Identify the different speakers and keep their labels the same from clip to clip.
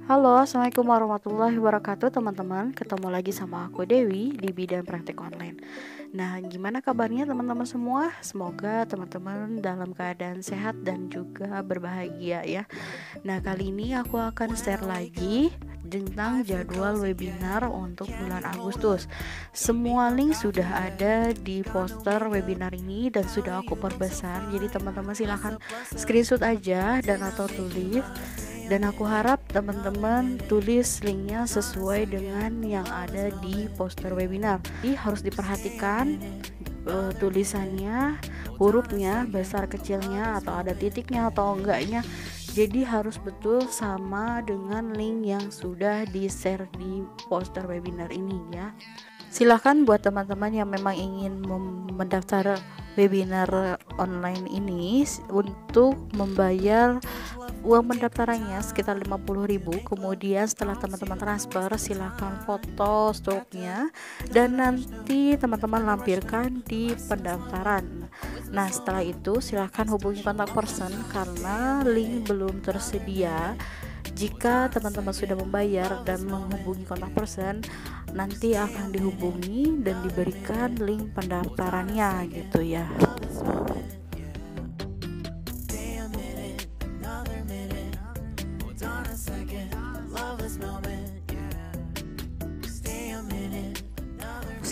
Speaker 1: Halo, assalamualaikum warahmatullahi wabarakatuh teman-teman. Ketemu lagi sama aku Dewi di bidang praktik online. Nah, gimana kabarnya teman-teman semua? Semoga teman-teman dalam keadaan sehat dan juga berbahagia ya. Nah, kali ini aku akan share lagi tentang jadwal webinar untuk bulan Agustus. Semua link sudah ada di poster webinar ini dan sudah aku perbesar. Jadi teman-teman silahkan screenshot aja dan atau tulis. Dan aku harap teman-teman tulis linknya sesuai dengan yang ada di poster webinar. Jadi harus diperhatikan tulisannya, hurufnya, besar kecilnya, atau ada titiknya atau enggaknya. Jadi harus betul sama dengan link yang sudah di-share di poster webinar ini ya. Silahkan buat teman-teman yang memang ingin mendaftar webinar online ini untuk membayar uang pendaftarannya sekitar 50.000. Kemudian setelah teman-teman transfer, silahkan foto stoknya dan nanti teman-teman lampirkan di pendaftaran. Nah, setelah itu silahkan hubungi kontak person karena link belum tersedia. Jika teman-teman sudah membayar dan menghubungi kontak person, nanti akan dihubungi dan diberikan link pendaftarannya gitu ya.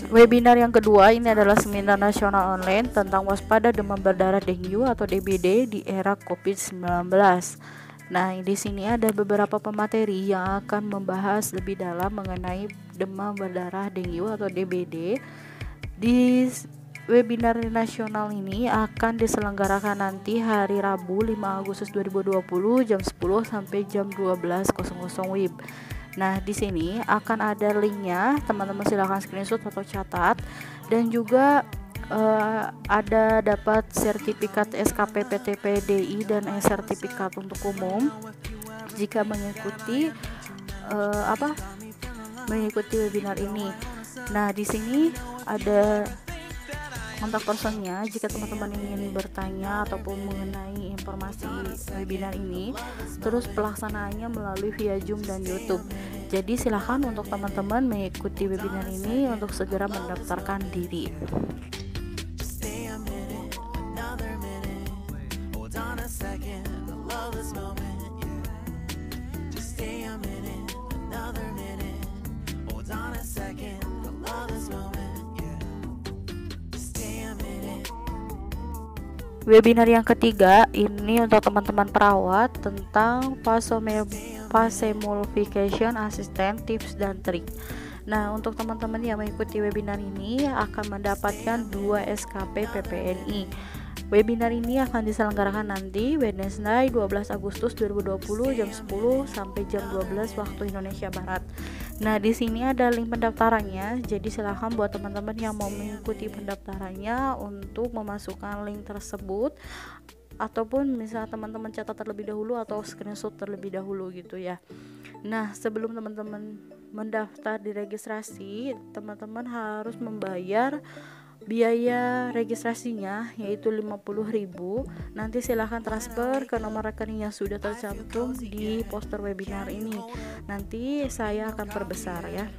Speaker 1: Webinar yang kedua ini adalah seminar nasional online tentang waspada demam berdarah dengue atau DBD di era COVID-19. Nah, di sini ada beberapa pemateri yang akan membahas lebih dalam mengenai demam berdarah dengue atau DBD. Di webinar nasional ini akan diselenggarakan nanti hari Rabu 5 Agustus 2020 jam 10 sampai jam 12.00 WIB. Nah, di sini akan ada linknya, teman-teman silahkan screenshot atau catat, dan juga ada dapat sertifikat SKP PTPDI dan sertifikat untuk umum jika mengikuti mengikuti webinar ini. Nah, di sini ada kontak personnya jika teman-teman ingin bertanya ataupun mengenai informasi webinar ini. Terus pelaksanaannya melalui via Zoom dan YouTube. Jadi silahkan untuk teman-teman mengikuti webinar ini untuk segera mendaftarkan diri. Webinar yang ketiga ini untuk teman-teman perawat tentang Vasemulfication Assistant Tips dan Trik. Nah, untuk teman-teman yang mengikuti webinar ini akan mendapatkan 2 SKP PPNI. Webinar ini akan diselenggarakan nanti Wednesday 12 Agustus 2020 jam 10 sampai jam 12 waktu Indonesia Barat. Nah, di sini ada link pendaftarannya. Jadi silahkan buat teman-teman yang mau mengikuti pendaftarannya untuk memasukkan link tersebut, ataupun misalnya teman-teman catat terlebih dahulu atau screenshot terlebih dahulu gitu ya. Nah, sebelum teman-teman mendaftar di registrasi, teman-teman harus membayar biaya registrasinya yaitu 50.000. Nanti silahkan transfer ke nomor rekening yang sudah tercantum di poster webinar ini. Nanti saya akan perbesar ya.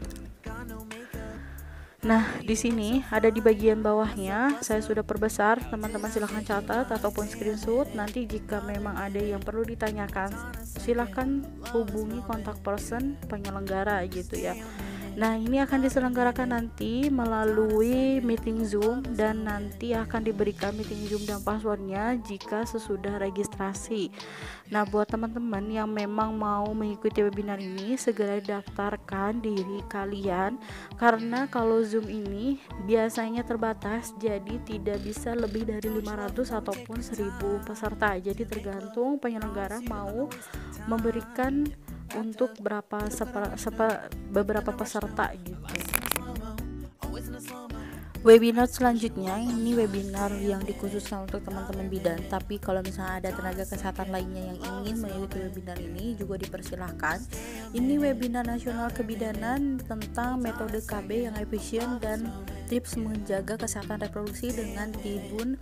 Speaker 1: Nah, di sini ada di bagian bawahnya saya sudah perbesar. Teman-teman silahkan catat ataupun screenshot. Nanti jika memang ada yang perlu ditanyakan, silahkan hubungi kontak person penyelenggara gitu ya. Nah, ini akan diselenggarakan nanti melalui meeting Zoom dan nanti akan diberikan meeting Zoom dan passwordnya jika sesudah registrasi. Nah, buat teman-teman yang memang mau mengikuti webinar ini, segera daftarkan diri kalian karena kalau Zoom ini biasanya terbatas, jadi tidak bisa lebih dari 500 ataupun 1000 peserta. Jadi tergantung penyelenggara mau memberikan untuk beberapa peserta gitu. Webinar selanjutnya ini webinar yang dikhususkan untuk teman-teman bidan, tapi kalau misalnya ada tenaga kesehatan lainnya yang ingin mengikuti webinar ini juga dipersilahkan. Ini webinar nasional kebidanan tentang metode KB yang efisien dan tips menjaga kesehatan reproduksi dengan tibun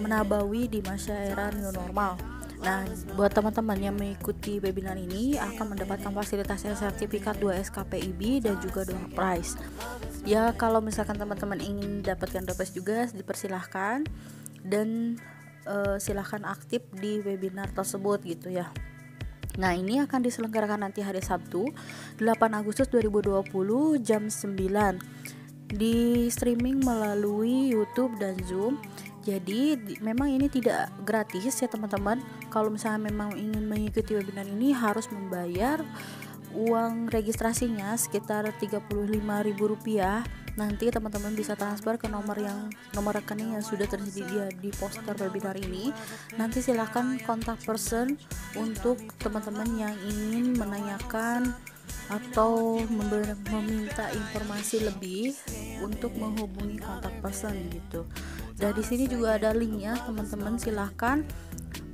Speaker 1: menabawi di masa era new normal. Nah, buat teman-teman yang mengikuti webinar ini akan mendapatkan fasilitas sertifikat 2 SKPIB dan juga door prize. Ya, kalau misalkan teman-teman ingin dapatkan door prize juga dipersilahkan, dan silahkan aktif di webinar tersebut gitu ya. Nah, ini akan diselenggarakan nanti hari Sabtu 8 Agustus 2020 jam 9, di streaming melalui YouTube dan Zoom. Jadi memang ini tidak gratis ya teman-teman. Kalau misalnya memang ingin mengikuti webinar ini harus membayar uang registrasinya sekitar Rp35.000. Nanti teman-teman bisa transfer ke nomor rekening yang sudah tersedia di poster webinar ini. Nanti silakan kontak person untuk teman-teman yang ingin menanyakan atau meminta informasi lebih untuk menghubungi kontak person gitu. Dan di sini juga ada linknya, teman-teman silahkan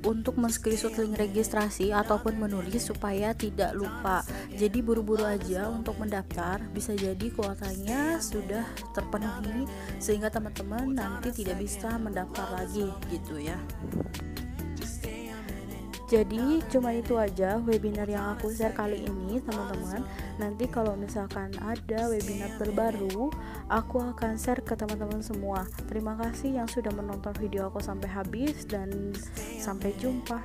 Speaker 1: untuk men-screenshot link registrasi ataupun menulis supaya tidak lupa. Jadi buru-buru aja untuk mendaftar, bisa jadi kuotanya sudah terpenuhi sehingga teman-teman nanti tidak bisa mendaftar lagi gitu ya. Jadi cuma itu aja webinar yang aku share kali ini teman-teman. Nanti kalau misalkan ada webinar terbaru, aku akan share ke teman-teman semua. Terima kasih yang sudah menonton video aku sampai habis dan sampai jumpa.